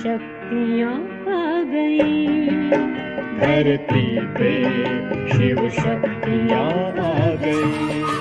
शक्तियाँ आ गई, धरती पे शिव शक्तियाँ आ गई।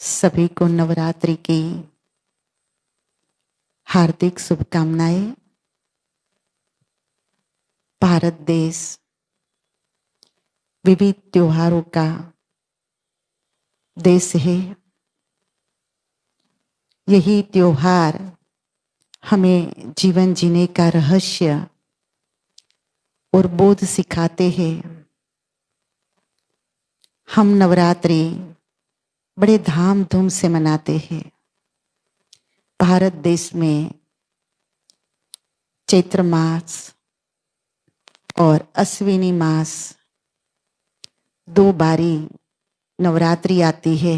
सभी को नवरात्रि की हार्दिक शुभकामनाएं। भारत देश विविध त्योहारों का देश है। यही त्योहार हमें जीवन जीने का रहस्य और बोध सिखाते हैं। हम नवरात्रि बड़े धाम धूम से मनाते हैं। भारत देश में चैत्र मास और अश्विनी मास दो बारी नवरात्रि आती है।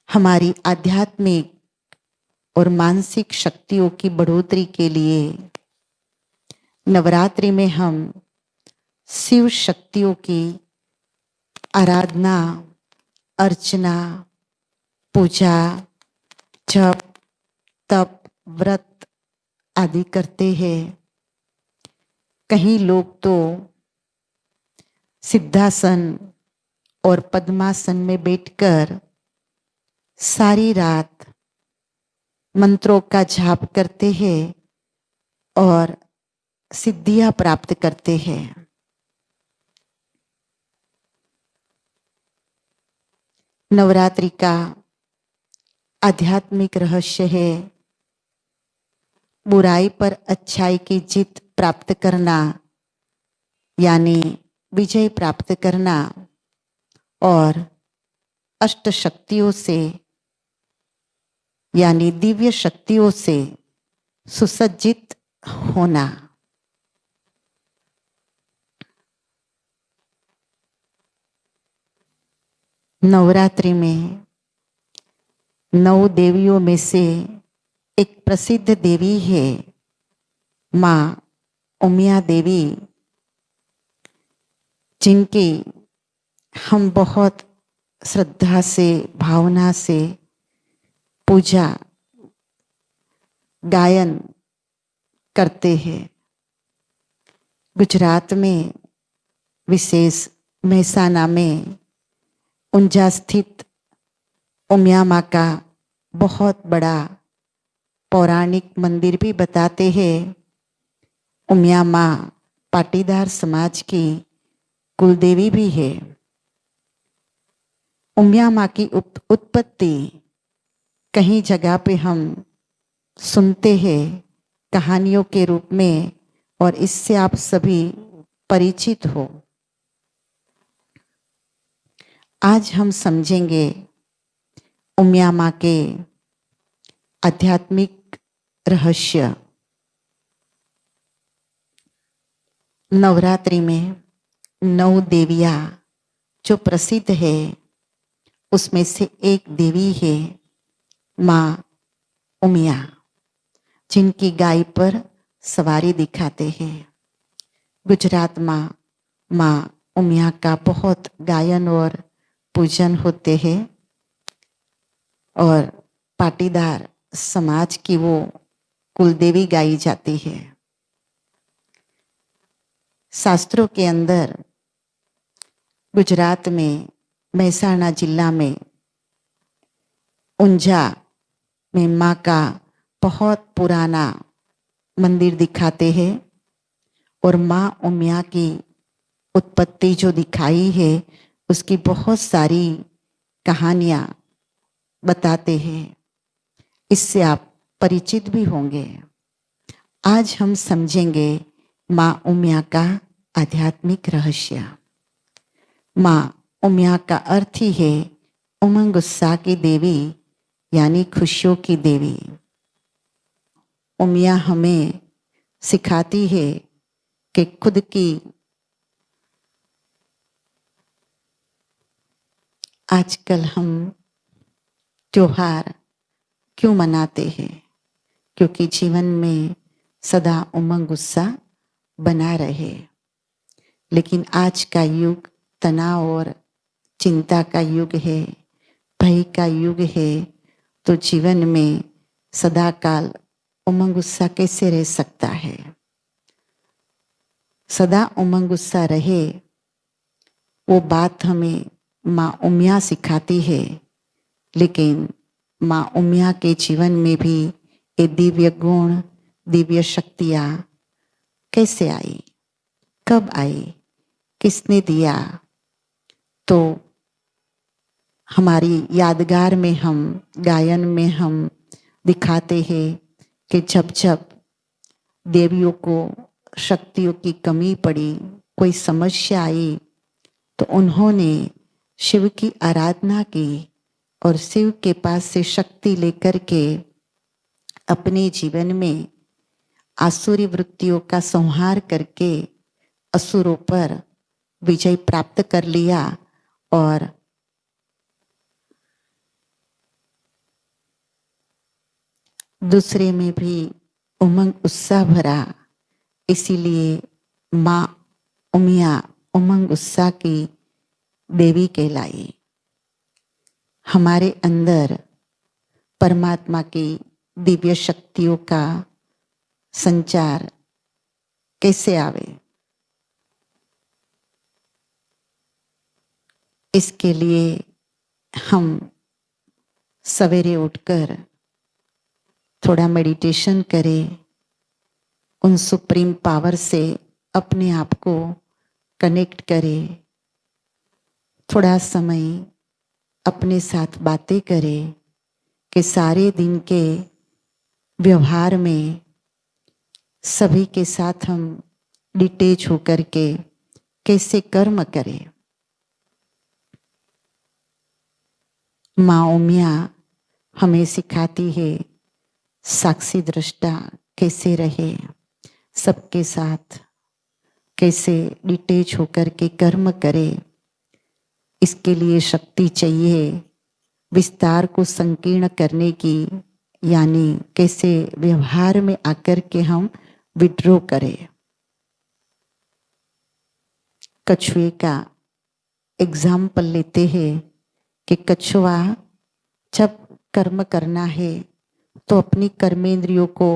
हमारी आध्यात्मिक और मानसिक शक्तियों की बढ़ोतरी के लिए नवरात्रि में हम शिव शक्तियों की आराधना, अर्चना, पूजा, जप, तप, व्रत आदि करते हैं। कहीं लोग तो सिद्धासन और पद्मासन में बैठकर सारी रात मंत्रों का जाप करते हैं और सिद्धियां प्राप्त करते हैं। नवरात्रि का आध्यात्मिक रहस्य है बुराई पर अच्छाई की जीत प्राप्त करना, यानी विजय प्राप्त करना और अष्ट शक्तियों से यानी दिव्य शक्तियों से सुसज्जित होना। नवरात्रि में 9 देवियों में से एक प्रसिद्ध देवी है माँ उमिया देवी, जिनकी हम बहुत श्रद्धा से, भावना से पूजा गायन करते हैं। गुजरात में विशेष मेहसाना में उंजा स्थित उमिया माँ का बहुत बड़ा पौराणिक मंदिर भी बताते हैं। उमिया माँ पाटीदार समाज की कुलदेवी भी है। उमिया माँ की उत्पत्ति कहीं जगह पे हम सुनते हैं कहानियों के रूप में, और इससे आप सभी परिचित हो। आज हम समझेंगे उमिया माँ के आध्यात्मिक रहस्य। नवरात्रि में 9 देवियाँ जो प्रसिद्ध है, उसमें से एक देवी है माँ उमिया, जिनकी गाय पर सवारी दिखाते हैं। गुजरात में माँ उमिया का बहुत गायन और पूजन होते हैं, और पाटीदार समाज की वो कुलदेवी गाई जाती है। शास्त्रों के अंदर गुजरात में मेहसाणा जिला में उंजा में माँ का बहुत पुराना मंदिर दिखाते हैं, और माँ उमिया की उत्पत्ति जो दिखाई है उसकी बहुत सारी कहानियाँ बताते हैं। इससे आप परिचित भी होंगे। आज हम समझेंगे माँ उमिया का आध्यात्मिक रहस्य। माँ उमिया का अर्थ ही है उमंग उत्साह की देवी, यानी खुशियों की देवी। उमिया हमें सिखाती है कि खुद की आजकल हम त्योहार क्यों मनाते हैं, क्योंकि जीवन में सदा उमंग उत्साह बना रहे। लेकिन आज का युग तनाव और चिंता का युग है, भय का युग है, तो जीवन में सदा काल उमंग उत्साह कैसे रह सकता है। सदा उमंग उत्साह रहे, वो बात हमें माँ उमिया सिखाती है। लेकिन माँ उमिया के जीवन में भी ये दिव्य गुण, दिव्य शक्तियाँ कैसे आई, कब आई, किसने दिया, तो हमारी यादगार में हम गायन में हम दिखाते हैं कि जब जब देवियों को शक्तियों की कमी पड़ी, कोई समस्या आई, तो उन्होंने शिव की आराधना की और शिव के पास से शक्ति लेकर के अपने जीवन में आसुरी वृत्तियों का संहार करके असुरों पर विजय प्राप्त कर लिया, और दूसरे में भी उमंग उत्साह भरा। इसीलिए माँ उमिया उमंग उत्साह की देवी कहलाई। हमारे अंदर परमात्मा की दिव्य शक्तियों का संचार कैसे आवे, इसके लिए हम सवेरे उठकर थोड़ा मेडिटेशन करें, उन सुप्रीम पावर से अपने आप को कनेक्ट करें, थोड़ा समय अपने साथ बातें करें कि सारे दिन के व्यवहार में सभी के साथ हम डिटेच होकर के कैसे कर्म करें। माँ उमिया हमें सिखाती है साक्षी दृष्टा कैसे रहे, सबके साथ कैसे डिटेच होकर के कर्म करे। इसके लिए शक्ति चाहिए विस्तार को संकीर्ण करने की, यानी कैसे व्यवहार में आकर के हम विड्रॉ करें। कछुए का एग्जाम्पल लेते हैं कि कछुआ जब कर्म करना है तो अपनी कर्मेंद्रियों को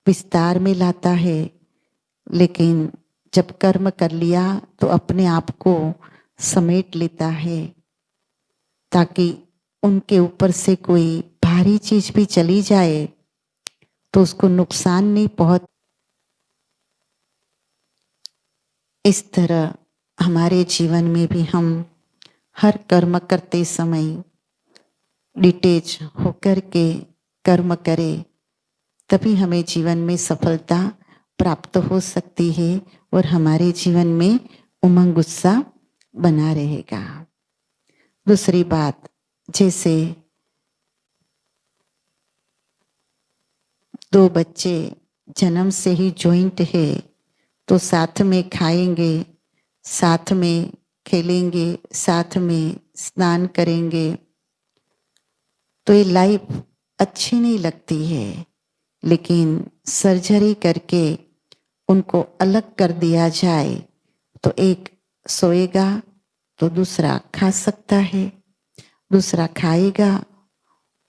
विस्तार में लाता है, लेकिन जब कर्म कर लिया तो अपने आप को समेट लेता है, ताकि उनके ऊपर से कोई भारी चीज भी चली जाए तो उसको नुकसान नहीं पहुंच। इस तरह हमारे जीवन में भी हम हर कर्म करते समय डिटेच होकर के कर्म करें, तभी हमें जीवन में सफलता प्राप्त हो सकती है और हमारे जीवन में उमंग उत्साह बना रहेगा। दूसरी बात, जैसे दो बच्चे जन्म से ही जॉइंट है तो साथ में खाएंगे, साथ में खेलेंगे, साथ में स्नान करेंगे, तो ये लाइफ अच्छी नहीं लगती है। लेकिन सर्जरी करके उनको अलग कर दिया जाए तो एक सोएगा तो दूसरा खा सकता है, दूसरा खाएगा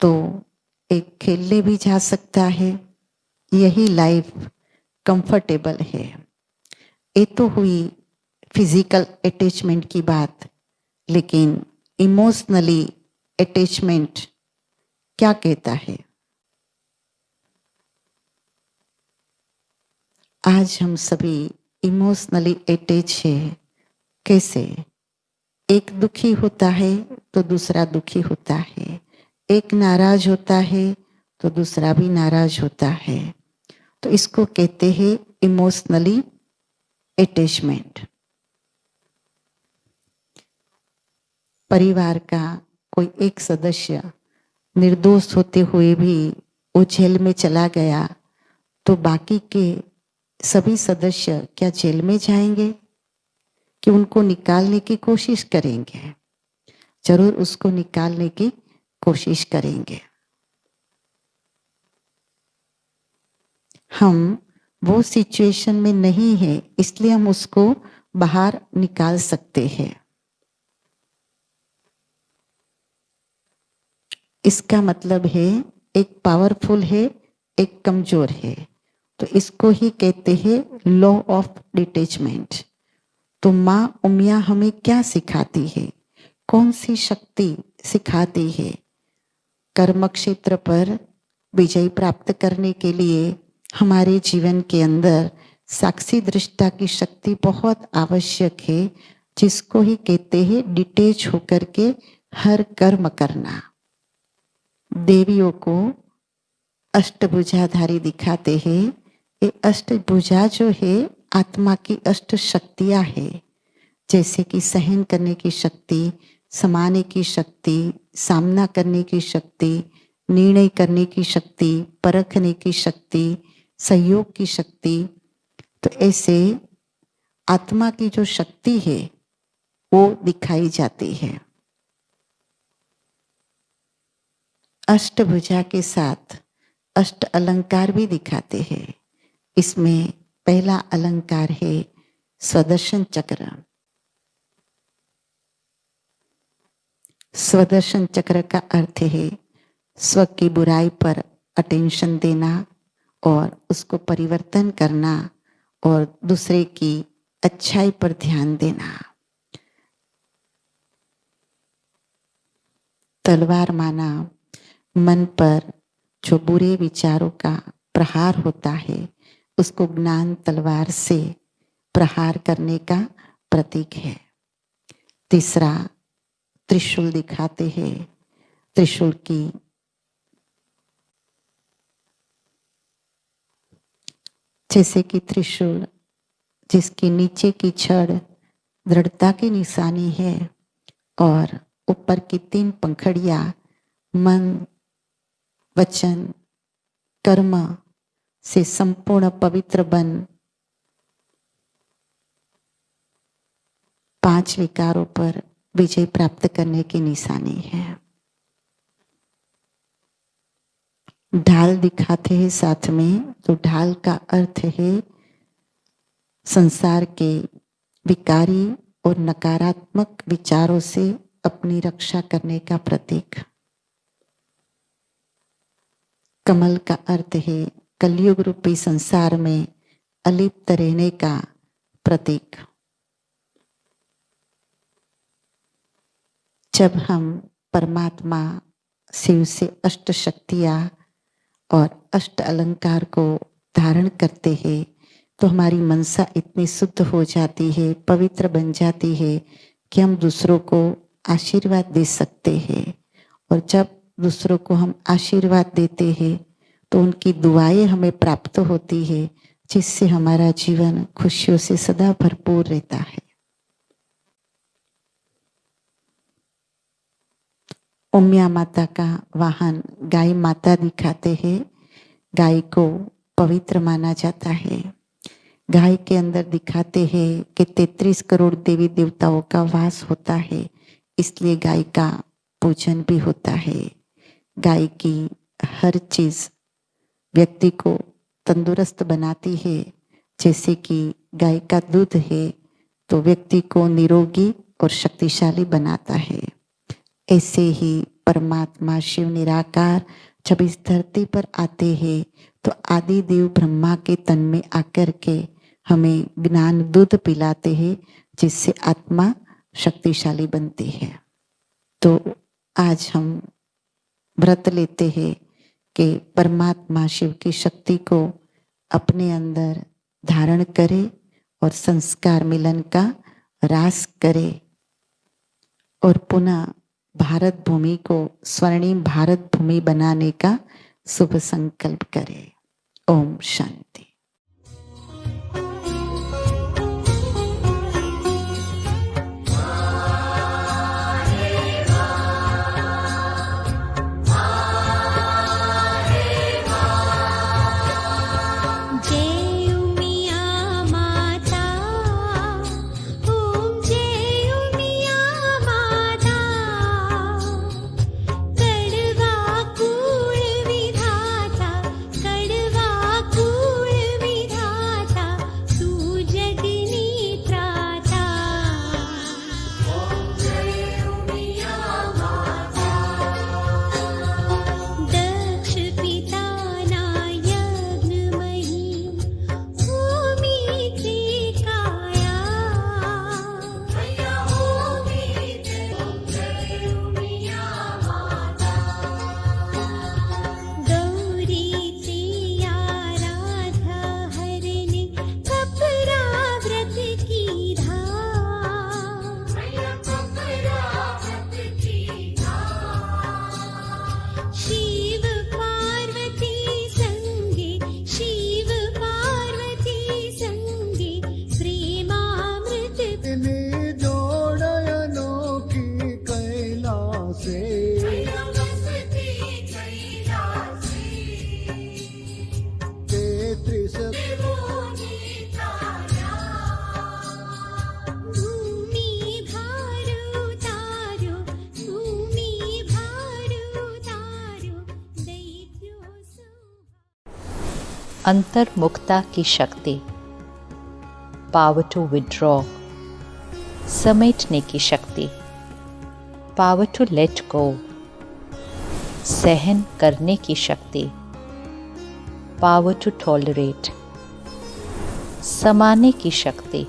तो एक खेलने भी जा सकता है। यही लाइफ कंफर्टेबल है। ये तो हुई फिजिकल अटैचमेंट की बात, लेकिन इमोशनली अटैचमेंट क्या कहता है? आज हम सभी इमोशनली अटैच है। कैसे? एक दुखी होता है तो दूसरा दुखी होता है, एक नाराज होता है तो दूसरा भी नाराज होता है। तो इसको कहते हैं इमोशनली अटैचमेंट। परिवार का कोई एक सदस्य निर्दोष होते हुए भी वो जेल में चला गया तो बाकी के सभी सदस्य क्या जेल में जाएंगे कि उनको निकालने की कोशिश करेंगे? जरूर उसको निकालने की कोशिश करेंगे। हम वो सिचुएशन में नहीं है इसलिए हम उसको बाहर निकाल सकते हैं। इसका मतलब है एक पावरफुल है, एक कमजोर है। तो इसको ही कहते हैं लॉ ऑफ डिटैचमेंट। तो माँ उमिया हमें क्या सिखाती है? कौन सी शक्ति सिखाती है? कर्म क्षेत्र पर विजय प्राप्त करने के लिए हमारे जीवन के अंदर साक्षी दृष्टा की शक्ति बहुत आवश्यक है, जिसको ही कहते हैं डिटेच होकर के हर कर्म करना। देवियों को अष्टभुजाधारी दिखाते हैं। ये अष्टभुजा जो है आत्मा की अष्ट शक्तियां है, जैसे कि सहन करने की शक्ति, समाने की शक्ति, सामना करने की शक्ति, निर्णय करने की शक्ति, परखने की शक्ति, सहयोग की शक्ति। तो ऐसे आत्मा की जो शक्ति है वो दिखाई जाती है। अष्टभुजा के साथ अष्ट अलंकार भी दिखाते हैं। इसमें पहला अलंकार है स्वदर्शन चक्र। स्वदर्शन चक्र का अर्थ है स्व की बुराई पर अटेंशन देना और उसको परिवर्तन करना और दूसरे की अच्छाई पर ध्यान देना। तलवार माना मन पर जो बुरे विचारों का प्रहार होता है उसको ज्ञान तलवार से प्रहार करने का प्रतीक है। तीसरा त्रिशूल दिखाते हैं। त्रिशूल की जैसे कि त्रिशूल जिसके नीचे की छड़ दृढ़ता की निशानी है और ऊपर की 3 पंखड़ियां मन, वचन, कर्म से संपूर्ण पवित्र बन 5 विकारों पर विजय प्राप्त करने की निशानी है। ढाल दिखाते हैं साथ में, तो ढाल का अर्थ है संसार के विकारी और नकारात्मक विचारों से अपनी रक्षा करने का प्रतीक। कमल का अर्थ है कलयुग रूपी संसार में अलिप्त रहने का प्रतीक। जब हम परमात्मा शिव से अष्ट शक्तियाँ और अष्ट अलंकार को धारण करते हैं तो हमारी मनसा इतनी शुद्ध हो जाती है, पवित्र बन जाती है कि हम दूसरों को आशीर्वाद दे सकते हैं। और जब दूसरों को हम आशीर्वाद देते हैं तो उनकी दुआएं हमें प्राप्त होती है, जिससे हमारा जीवन खुशियों से सदा भरपूर रहता है। उमिया माता का वाहन गाय माता दिखाते हैं। गाय को पवित्र माना जाता है। गाय के अंदर दिखाते हैं कि 33 करोड़ देवी देवताओं का वास होता है, इसलिए गाय का पूजन भी होता है। गाय की हर चीज व्यक्ति को तंदुरुस्त बनाती है। जैसे कि गाय का दूध है तो व्यक्ति को निरोगी और शक्तिशाली बनाता है, ऐसे ही परमात्मा शिव निराकार जब इस धरती पर आते हैं तो आदि देव ब्रह्मा के तन में आकर के हमें ज्ञान दूध पिलाते हैं, जिससे आत्मा शक्तिशाली बनती है। तो आज हम व्रत लेते हैं कि परमात्मा शिव की शक्ति को अपने अंदर धारण करे और संस्कार मिलन का रास करे और पुनः भारत भूमि को स्वर्णिम भारत भूमि बनाने का शुभ संकल्प करे। ओम शांति। अंतर्मुखता की शक्ति, पावर टू विड्रॉ, समेटने की शक्ति, पावर टू लेट गो, सहन करने की शक्ति, पावर टू टॉलरेट, समाने की शक्ति,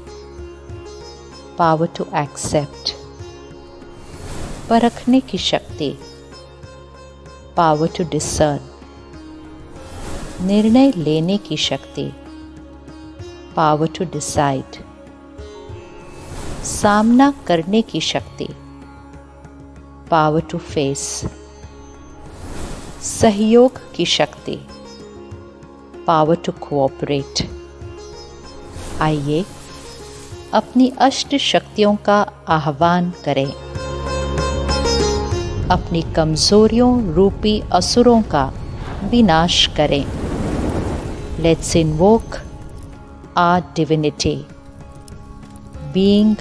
पावर टू एक्सेप्ट, परखने की शक्ति, पावर टू डिसर्न, निर्णय लेने की शक्ति, पावर टू डिसाइड, सामना करने की शक्ति, पावर टू फेस, सहयोग की शक्ति, पावर टू कोऑपरेट। आइए अपनी अष्ट शक्तियों का आह्वान करें, अपनी कमजोरियों रूपी असुरों का विनाश करें। Let's invoke our divinity, being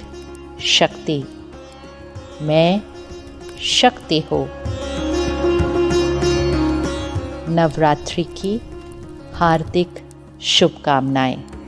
शक्ति। मैं शक्ति हूँ। नवरात्रि की हार्दिक शुभकामनाएं।